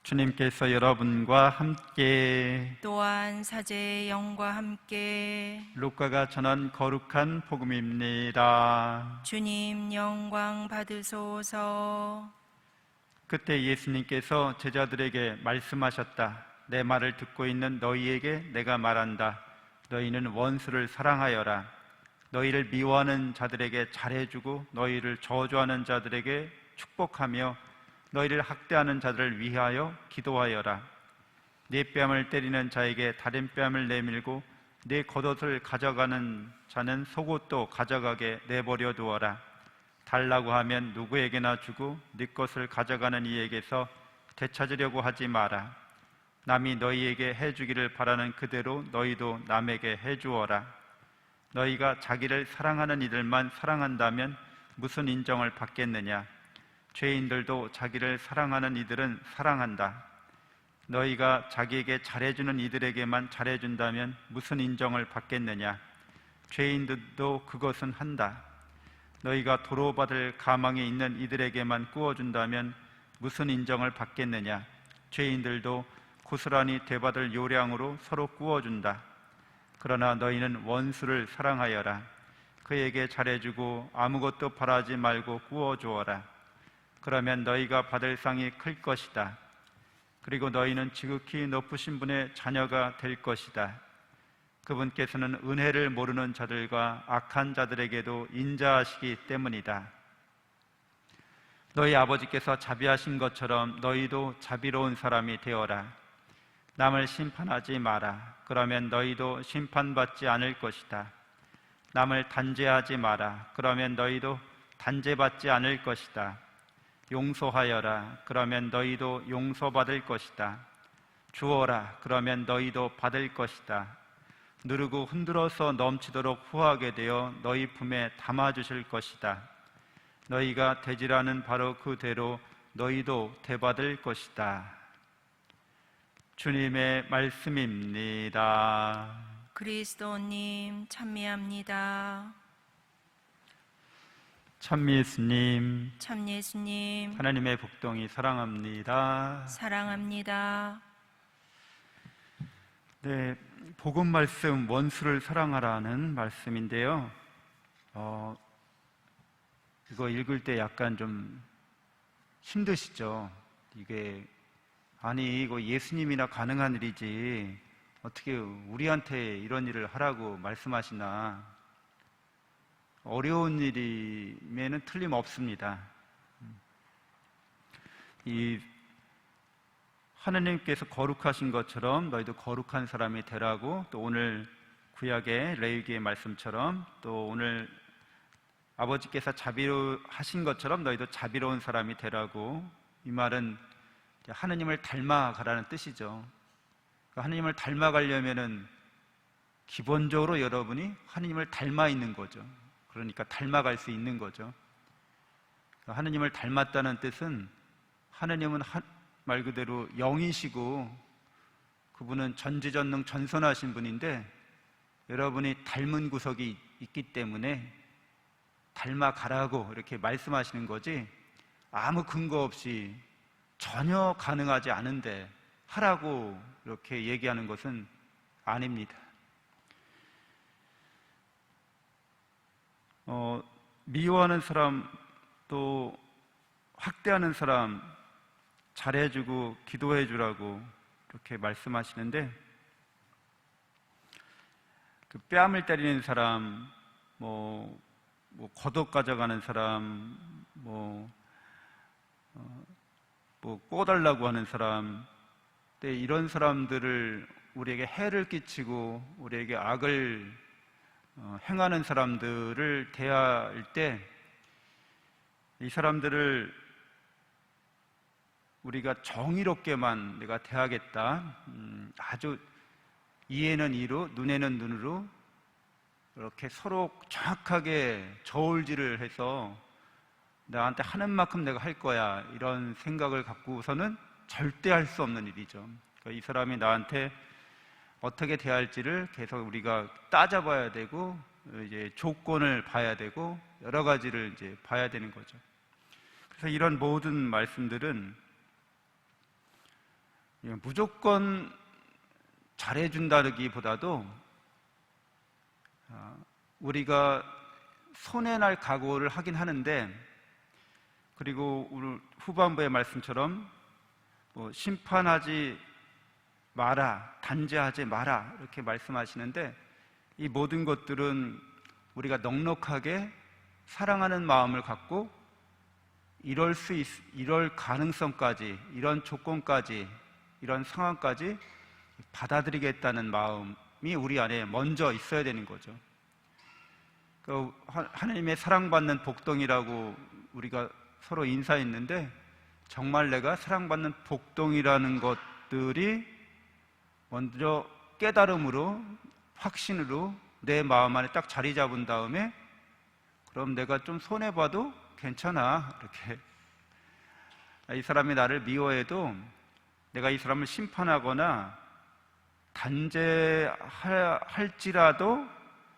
주님께서 여러분과 함께 또한 사제의 영과 함께 루카가 전한 거룩한 복음입니다. 주님 영광 받으소서. 그때 예수님께서 제자들에게 말씀하셨다. 내 말을 듣고 있는 너희에게 내가 말한다. 너희는 원수를 사랑하여라. 너희를 미워하는 자들에게 잘해주고 너희를 저주하는 자들에게 축복하며 너희를 학대하는 자들을 위하여 기도하여라. 네 뺨을 때리는 자에게 다른 뺨을 내밀고 네 겉옷을 가져가는 자는 속옷도 가져가게 내버려 두어라. 달라고 하면 누구에게나 주고 네 것을 가져가는 이에게서 되찾으려고 하지 마라. 남이 너희에게 해주기를 바라는 그대로 너희도 남에게 해주어라. 너희가 자기를 사랑하는 이들만 사랑한다면 무슨 인정을 받겠느냐? 죄인들도 자기를 사랑하는 이들은 사랑한다. 너희가 자기에게 잘해주는 이들에게만 잘해준다면 무슨 인정을 받겠느냐? 죄인들도 그것은 한다. 너희가 도로받을 가망에 있는 이들에게만 구워준다면 무슨 인정을 받겠느냐? 죄인들도 고스란히 되받을 요량으로 서로 구워준다. 그러나 너희는 원수를 사랑하여라. 그에게 잘해주고 아무것도 바라지 말고 구워주어라. 그러면 너희가 받을 상이 클 것이다. 그리고 너희는 지극히 높으신 분의 자녀가 될 것이다. 그분께서는 은혜를 모르는 자들과 악한 자들에게도 인자하시기 때문이다. 너희 아버지께서 자비하신 것처럼 너희도 자비로운 사람이 되어라. 남을 심판하지 마라. 그러면 너희도 심판받지 않을 것이다. 남을 단죄하지 마라. 그러면 너희도 단죄받지 않을 것이다. 용서하여라. 그러면 너희도 용서받을 것이다. 주어라. 그러면 너희도 받을 것이다. 누르고 흔들어서 넘치도록 후하게 되어 너희 품에 담아주실 것이다. 너희가 되지라는 바로 그대로 너희도 되받을 것이다. 주님의 말씀입니다. 그리스도님 찬미합니다. 참예수님, 참 예수님 하나님의 복동이 사랑합니다. 사랑합니다. 네, 복음 말씀 원수를 사랑하라는 말씀인데요. 이거 읽을 때 약간 좀 힘드시죠? 이게 이거 예수님이나 가능한 일이지 어떻게 우리한테 이런 일을 하라고 말씀하시나. 어려운 일이면은 틀림없습니다. 이 하나님께서 거룩하신 것처럼 너희도 거룩한 사람이 되라고, 또 오늘 구약의 레위기의 말씀처럼, 또 오늘 아버지께서 자비로하신 것처럼 너희도 자비로운 사람이 되라고, 이 말은 하나님을 닮아가라는 뜻이죠. 하나님을 닮아가려면은 기본적으로 여러분이 하나님을 닮아 있는 거죠. 그러니까 닮아갈 수 있는 거죠. 하나님을 닮았다는 뜻은 하나님은 말 그대로 영이시고 그분은 전지전능 전선하신 분인데 여러분이 닮은 구석이 있기 때문에 닮아가라고 이렇게 말씀하시는 거지, 아무 근거 없이 전혀 가능하지 않은데 하라고 이렇게 얘기하는 것은 아닙니다. 미워하는 사람, 또 학대하는 사람 잘해주고 기도해주라고 이렇게 말씀하시는데, 그 뺨을 때리는 사람, 겉옷 가져가는 사람, 꼬달라고 하는 사람, 이런 사람들을 우리에게 해를 끼치고 우리에게 악을 행하는 사람들을 대할 때 이 사람들을 우리가 정의롭게만 내가 대하겠다, 아주 이에는 이로 눈에는 눈으로 이렇게 서로 정확하게 저울질을 해서 나한테 하는 만큼 내가 할 거야, 이런 생각을 갖고서는 절대 할 수 없는 일이죠. 그러니까 이 사람이 나한테 어떻게 대할지를 계속 우리가 따져봐야 되고, 이제 조건을 봐야 되고, 여러 가지를 이제 봐야 되는 거죠. 그래서 이런 모든 말씀들은 무조건 잘해준다기보다도 우리가 손해날 각오를 하긴 하는데, 그리고 오늘 후반부의 말씀처럼 심판하지 마라, 단죄하지 마라 이렇게 말씀하시는데, 이 모든 것들은 우리가 넉넉하게 사랑하는 마음을 갖고 이럴 가능성까지, 이런 조건까지, 이런 상황까지 받아들이겠다는 마음이 우리 안에 먼저 있어야 되는 거죠. 하나님의 사랑받는 복동이라고 우리가 서로 인사했는데, 정말 내가 사랑받는 복동이라는 것들이 먼저 깨달음으로, 확신으로 내 마음 안에 딱 자리 잡은 다음에, 그럼 내가 좀 손해봐도 괜찮아, 이렇게 이 사람이 나를 미워해도 내가 이 사람을 심판하거나 단죄할지라도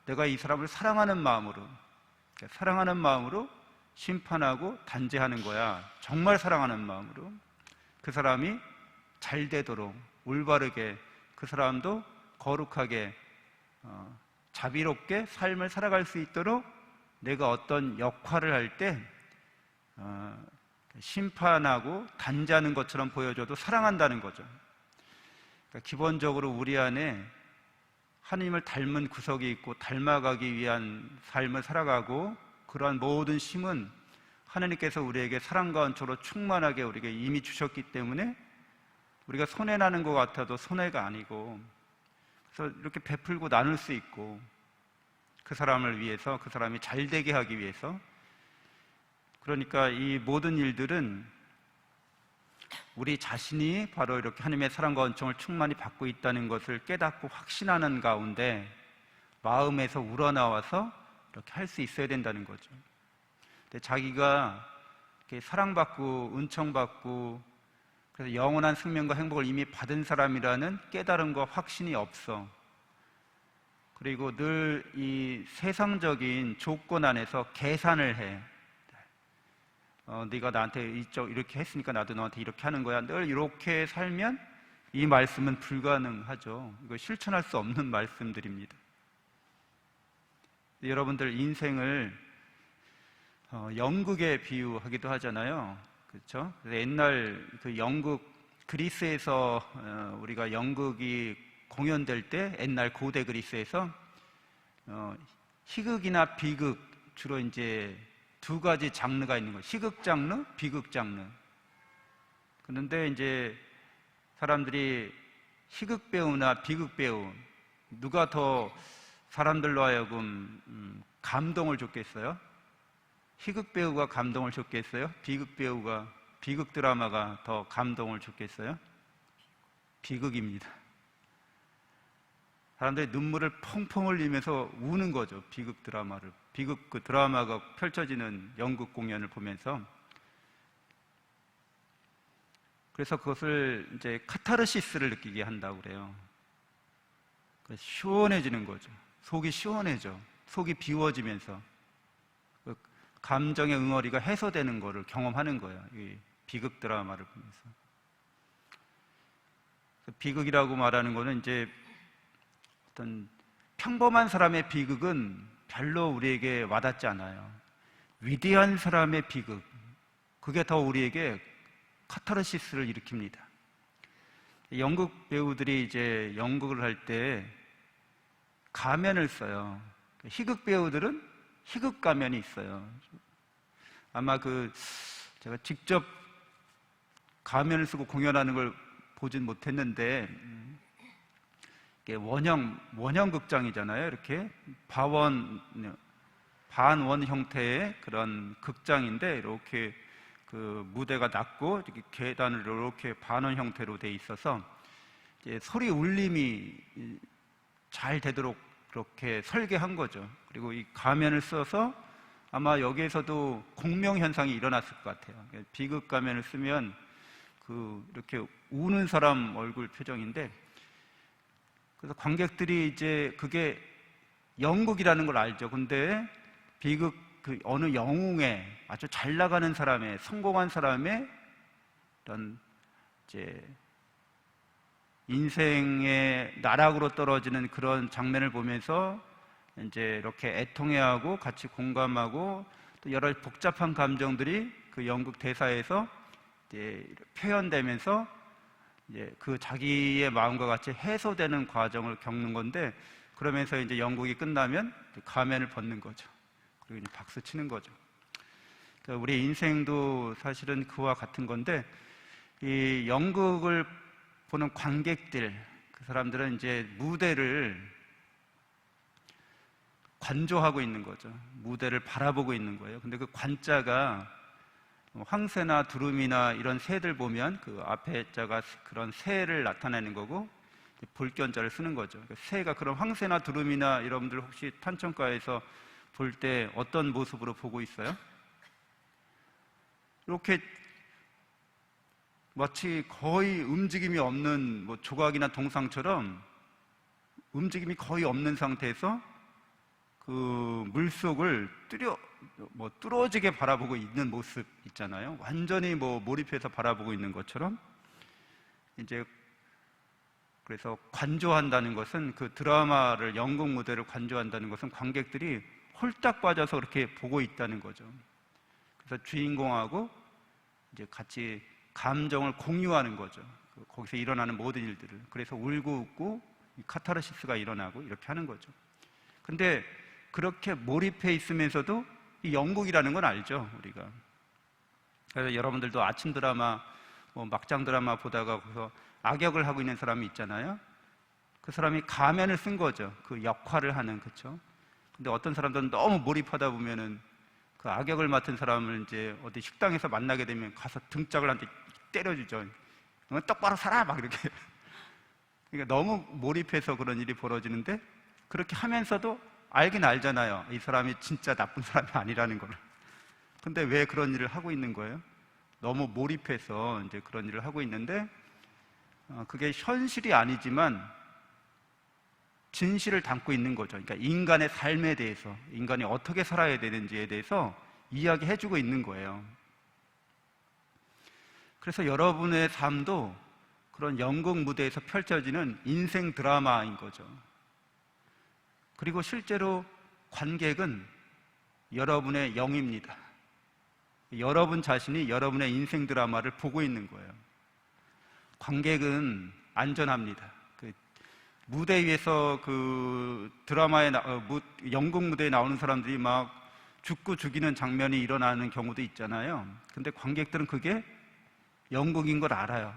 내가 이 사람을 사랑하는 마음으로 심판하고 단죄하는 거야. 정말 사랑하는 마음으로 그 사람이 잘 되도록, 올바르게, 그 사람도 거룩하게 자비롭게 삶을 살아갈 수 있도록 내가 어떤 역할을 할 때 심판하고 단죄하는 것처럼 보여줘도 사랑한다는 거죠. 그러니까 기본적으로 우리 안에 하나님을 닮은 구석이 있고 닮아가기 위한 삶을 살아가고, 그러한 모든 힘은 하나님께서 우리에게 사랑과恩초로 충만하게 우리에게 이미 주셨기 때문에 우리가 손해나는 것 같아도 손해가 아니고, 그래서 이렇게 베풀고 나눌 수 있고, 그 사람을 위해서, 그 사람이 잘 되게 하기 위해서. 그러니까 이 모든 일들은 우리 자신이 바로 이렇게 하나님의 사랑과 은총을 충만히 받고 있다는 것을 깨닫고 확신하는 가운데 마음에서 우러나와서 이렇게 할 수 있어야 된다는 거죠. 근데 자기가 이렇게 사랑받고 은총받고 그래서 영원한 생명과 행복을 이미 받은 사람이라는 깨달음과 확신이 없어. 그리고 늘 이 세상적인 조건 안에서 계산을 해. 네가 나한테 이렇게 했으니까 나도 너한테 이렇게 하는 거야. 늘 이렇게 살면 이 말씀은 불가능하죠. 이거 실천할 수 없는 말씀들입니다. 여러분들 인생을 연극에 비유하기도 하잖아요. 그렇죠? 옛날 그 영국 그리스에서 우리가 연극이 공연될 때, 옛날 고대 그리스에서 희극이나 비극, 주로 이제 두 가지 장르가 있는 거예요. 희극 장르, 비극 장르. 그런데 이제 사람들이 희극 배우나 비극 배우, 누가 더 사람들로 하여금 감동을 줬겠어요? 희극 배우가 감동을 줬겠어요? 비극 드라마가 더 감동을 줬겠어요? 비극입니다. 사람들이 눈물을 펑펑 흘리면서 우는 거죠. 비극 그 드라마가 펼쳐지는 연극 공연을 보면서. 그래서 그것을 이제 카타르시스를 느끼게 한다고 그래요. 시원해지는 거죠. 속이 시원해져. 속이 비워지면서 그 감정의 응어리가 해소되는 거를 경험하는 거예요. 이 비극 드라마를 보면서. 비극이라고 말하는 거는 이제 어떤 평범한 사람의 비극은 별로 우리에게 와닿지 않아요. 위대한 사람의 비극, 그게 더 우리에게 카타르시스를 일으킵니다. 연극 배우들이 이제 연극을 할 때 가면을 써요. 희극 배우들은 희극 가면이 있어요. 아마 제가 직접 가면을 쓰고 공연하는 걸 보진 못했는데, 원형 극장이잖아요. 이렇게 반원 형태의 그런 극장인데, 이렇게 그 무대가 낮고 이렇게 계단을 이렇게 반원 형태로 돼 있어서 이제 소리 울림이 잘 되도록 그렇게 설계한 거죠. 그리고 이 가면을 써서 아마 여기에서도 공명 현상이 일어났을 것 같아요. 비극 가면을 쓰면 이렇게 우는 사람 얼굴 표정인데, 그래서 관객들이 이제 그게 연극이라는 걸 알죠. 근데 비극 어느 영웅의 아주 잘 나가는 사람의, 성공한 사람의 이런 이제 인생의 나락으로 떨어지는 그런 장면을 보면서 이제 이렇게 애통해하고 같이 공감하고 또 여러 복잡한 감정들이 그 연극 대사에서 이제 표현되면서 이제 그 자기의 마음과 같이 해소되는 과정을 겪는 건데, 그러면서 이제 연극이 끝나면 가면을 벗는 거죠. 그리고 이제 박수 치는 거죠. 그러니까 우리 인생도 사실은 그와 같은 건데, 이 연극을 보는 관객들, 그 사람들은 이제 무대를 관조하고 있는 거죠. 무대를 바라보고 있는 거예요. 근데 그 관자가 황새나 두루미나 이런 새들 보면 그 앞에 자가 그런 새를 나타내는 거고, 볼견자를 쓰는 거죠. 그러니까 새가 그런 황새나 두루미나 여러분들 혹시 탄천가에서 볼 때 어떤 모습으로 보고 있어요? 이렇게 마치 거의 움직임이 없는 뭐 조각이나 동상처럼 움직임이 거의 없는 상태에서 그 물속을 뚫어지게 바라보고 있는 모습 있잖아요. 완전히 뭐 몰입해서 바라보고 있는 것처럼. 이제 그래서 관조한다는 것은, 그 드라마를, 연극 무대를 관조한다는 것은 관객들이 홀딱 빠져서 그렇게 보고 있다는 거죠. 그래서 주인공하고 이제 같이 감정을 공유하는 거죠. 거기서 일어나는 모든 일들을. 그래서 울고 웃고 카타르시스가 일어나고 이렇게 하는 거죠. 근데 그렇게 몰입해 있으면서도 이 연극이라는 건 알죠, 우리가. 그래서 여러분들도 아침 드라마, 뭐 막장 드라마 보다가 거기서 악역을 하고 있는 사람이 있잖아요. 그 사람이 가면을 쓴 거죠. 그 역할을 하는, 그렇죠? 근데 어떤 사람들은 너무 몰입하다 보면은 그 악역을 맡은 사람을 이제 어디 식당에서 만나게 되면 가서 등짝을 한테 때려주죠. 똑바로 살아! 막 이렇게. 그러니까 너무 몰입해서 그런 일이 벌어지는데, 그렇게 하면서도 알긴 알잖아요. 이 사람이 진짜 나쁜 사람이 아니라는 걸. 근데 왜 그런 일을 하고 있는 거예요? 너무 몰입해서 이제 그런 일을 하고 있는데, 그게 현실이 아니지만 진실을 담고 있는 거죠. 그러니까 인간의 삶에 대해서, 인간이 어떻게 살아야 되는지에 대해서 이야기해주고 있는 거예요. 그래서 여러분의 삶도 그런 연극 무대에서 펼쳐지는 인생 드라마인 거죠. 그리고 실제로 관객은 여러분의 영입니다. 여러분 자신이 여러분의 인생 드라마를 보고 있는 거예요. 관객은 안전합니다. 무대 위에서 그 드라마에 연극 무대에 나오는 사람들이 막 죽고 죽이는 장면이 일어나는 경우도 있잖아요. 근데 관객들은 그게 연극인 걸 알아요.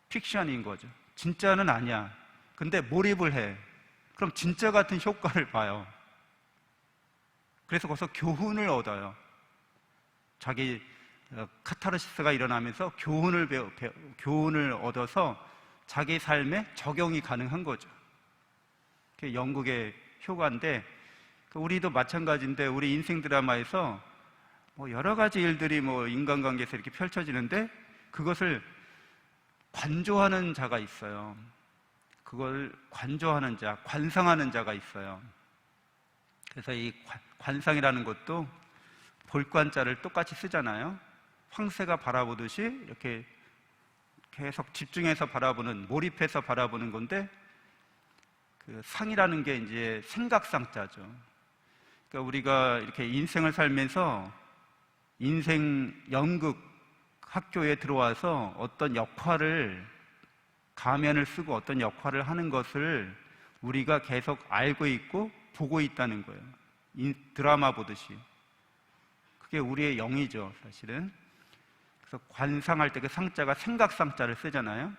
픽션인 거죠. 진짜는 아니야. 근데 몰입을 해. 그럼 진짜 같은 효과를 봐요. 그래서 거기서 교훈을 얻어요. 자기 카타르시스가 일어나면서 교훈을 얻어서 자기 삶에 적용이 가능한 거죠. 그게 연극의 효과인데, 우리도 마찬가지인데, 우리 인생 드라마에서 뭐 여러 가지 일들이 뭐 인간관계에서 이렇게 펼쳐지는데, 그것을 관조하는 자가 있어요. 그걸 관조하는 자, 관상하는 자가 있어요. 그래서 이 관상이라는 것도 볼관자를 똑같이 쓰잖아요. 황새가 바라보듯이 이렇게 계속 집중해서 바라보는, 몰입해서 바라보는 건데, 그 상이라는 게 이제 생각상자죠. 그러니까 우리가 이렇게 인생을 살면서 인생 연극 학교에 들어와서 어떤 역할을, 가면을 쓰고 어떤 역할을 하는 것을 우리가 계속 알고 있고 보고 있다는 거예요. 드라마 보듯이. 그게 우리의 영이죠, 사실은. 그래서 관상할 때 그 상자가 생각상자를 쓰잖아요.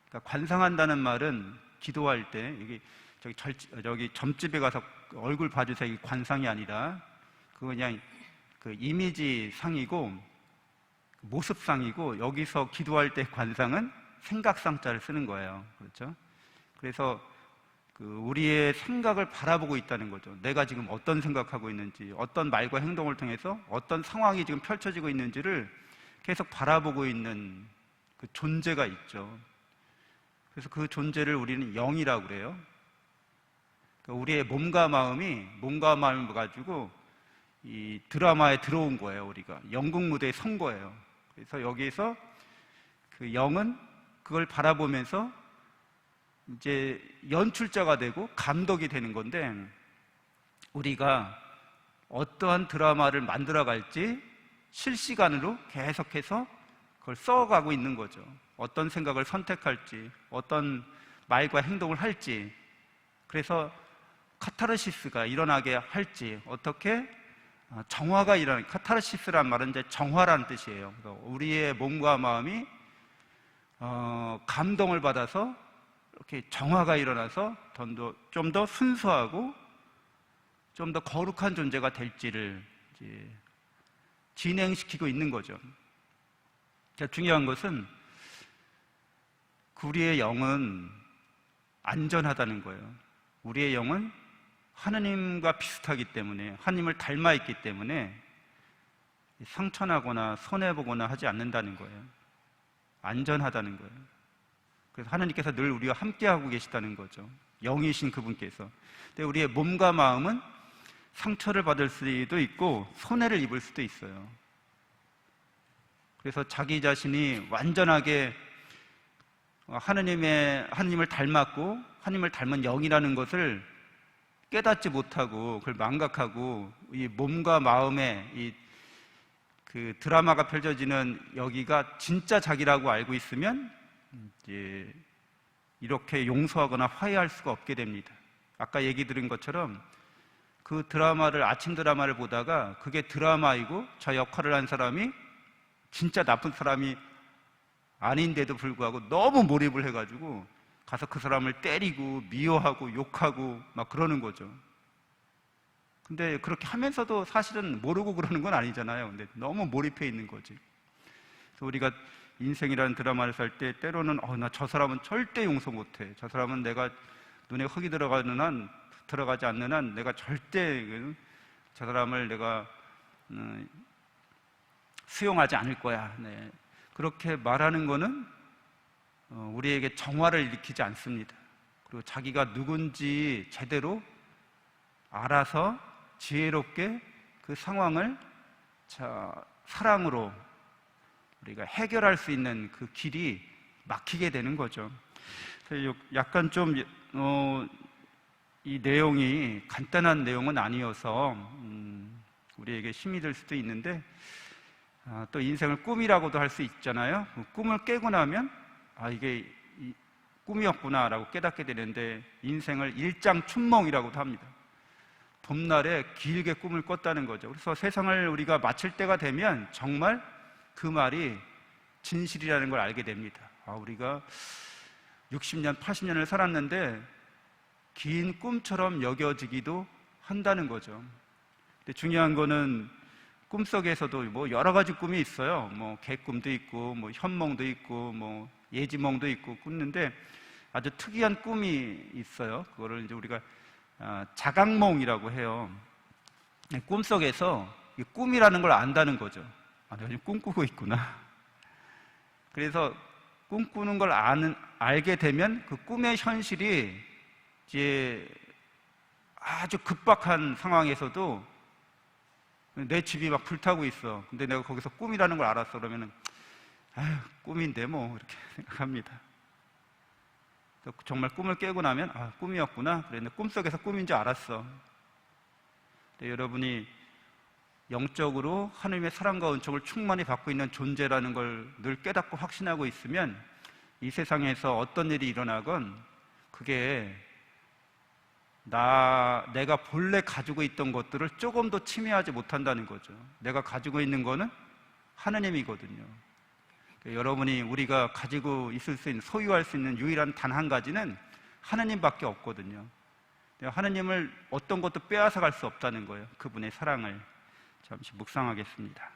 그러니까 관상한다는 말은 기도할 때, 저기 점집에 가서 얼굴 봐주세요, 이게 관상이 아니라, 그거 그냥 그 이미지 상이고 모습상이고, 여기서 기도할 때 관상은 생각상자를 쓰는 거예요. 그렇죠? 그래서 우리의 생각을 바라보고 있다는 거죠. 내가 지금 어떤 생각하고 있는지, 어떤 말과 행동을 통해서 어떤 상황이 지금 펼쳐지고 있는지를 계속 바라보고 있는 그 존재가 있죠. 그래서 그 존재를 우리는 영이라고 그래요. 그러니까 우리의 몸과 마음을 가지고 이 드라마에 들어온 거예요. 우리가 연극 무대에 선 거예요. 그래서 여기에서 그 영은 그걸 바라보면서 이제 연출자가 되고 감독이 되는 건데, 우리가 어떠한 드라마를 만들어 갈지 실시간으로 계속해서 그걸 써가고 있는 거죠. 어떤 생각을 선택할지, 어떤 말과 행동을 할지, 그래서 카타르시스가 일어나게 할지, 어떻게 정화가 일어나게. 카타르시스란 말은 이제 정화라는 뜻이에요. 그래서 우리의 몸과 마음이 감동을 받아서 이렇게 정화가 일어나서 좀 더 순수하고 좀 더 거룩한 존재가 될지를 이제 진행시키고 있는 거죠. 중요한 것은 우리의 영은 안전하다는 거예요. 우리의 영은 하느님과 비슷하기 때문에, 하느님을 닮아 있기 때문에 상처나거나 손해보거나 하지 않는다는 거예요. 안전하다는 거예요. 그래서 하느님께서 늘 우리와 함께하고 계시다는 거죠. 영이신 그분께서. 근데 우리의 몸과 마음은 상처를 받을 수도 있고 손해를 입을 수도 있어요. 그래서 자기 자신이 완전하게 하느님을 닮았고 하느님을 닮은 영이라는 것을 깨닫지 못하고 그걸 망각하고 이 몸과 마음에 그 드라마가 펼쳐지는 여기가 진짜 자기라고 알고 있으면 이제 이렇게 용서하거나 화해할 수가 없게 됩니다. 아까 얘기 드린 것처럼 그 드라마를, 아침 드라마를 보다가 그게 드라마이고 저 역할을 한 사람이 진짜 나쁜 사람이 아닌데도 불구하고 너무 몰입을 해가지고 가서 그 사람을 때리고 미워하고 욕하고 막 그러는 거죠. 근데 그렇게 하면서도 사실은 모르고 그러는 건 아니잖아요. 근데 너무 몰입해 있는 거지. 그래서 우리가 인생이라는 드라마를 살 때 때로는 나 저 사람은 절대 용서 못해. 저 사람은 내가 눈에 흙이 들어가지 않는 한 내가 절대 저 사람을 내가 수용하지 않을 거야. 네. 그렇게 말하는 거는 우리에게 정화를 일으키지 않습니다. 그리고 자기가 누군지 제대로 알아서 지혜롭게 그 상황을 사랑으로 우리가 해결할 수 있는 그 길이 막히게 되는 거죠. 그래서 약간 좀 이 내용이 간단한 내용은 아니어서 우리에게 힘이 될 수도 있는데, 또 인생을 꿈이라고도 할 수 있잖아요. 꿈을 깨고 나면 이게 꿈이었구나라고 깨닫게 되는데, 인생을 일장춘몽이라고도 합니다. 봄날에 길게 꿈을 꿨다는 거죠. 그래서 세상을 우리가 마칠 때가 되면 정말 그 말이 진실이라는 걸 알게 됩니다. 우리가 60년, 80년을 살았는데 긴 꿈처럼 여겨지기도 한다는 거죠. 근데 중요한 거는 꿈속에서도 뭐 여러 가지 꿈이 있어요. 뭐 개꿈도 있고, 뭐 현몽도 있고, 뭐 예지몽도 있고 꾸는데 아주 특이한 꿈이 있어요. 그거를 이제 우리가 자각몽이라고 해요. 꿈속에서 꿈이라는 걸 안다는 거죠. 내가 지금 꿈꾸고 있구나. 그래서 꿈꾸는 걸 알게 되면 그 꿈의 현실이 이제 아주 급박한 상황에서도 내 집이 막 불타고 있어. 근데 내가 거기서 꿈이라는 걸 알았어. 그러면은 꿈인데 뭐 이렇게 생각합니다. 정말 꿈을 깨고 나면 꿈이었구나. 그랬는데 꿈속에서 꿈인 줄 알았어. 근데 여러분이 영적으로 하나님의 사랑과 은총을 충만히 받고 있는 존재라는 걸 늘 깨닫고 확신하고 있으면 이 세상에서 어떤 일이 일어나건 그게 내가 본래 가지고 있던 것들을 조금도 침해하지 못한다는 거죠. 내가 가지고 있는 거는 하나님이거든요. 여러분이 우리가 가지고 있을 수 있는, 소유할 수 있는 유일한 단 한 가지는 하나님밖에 없거든요. 하나님을 어떤 것도 빼앗아 갈 수 없다는 거예요. 그분의 사랑을. 잠시 묵상하겠습니다.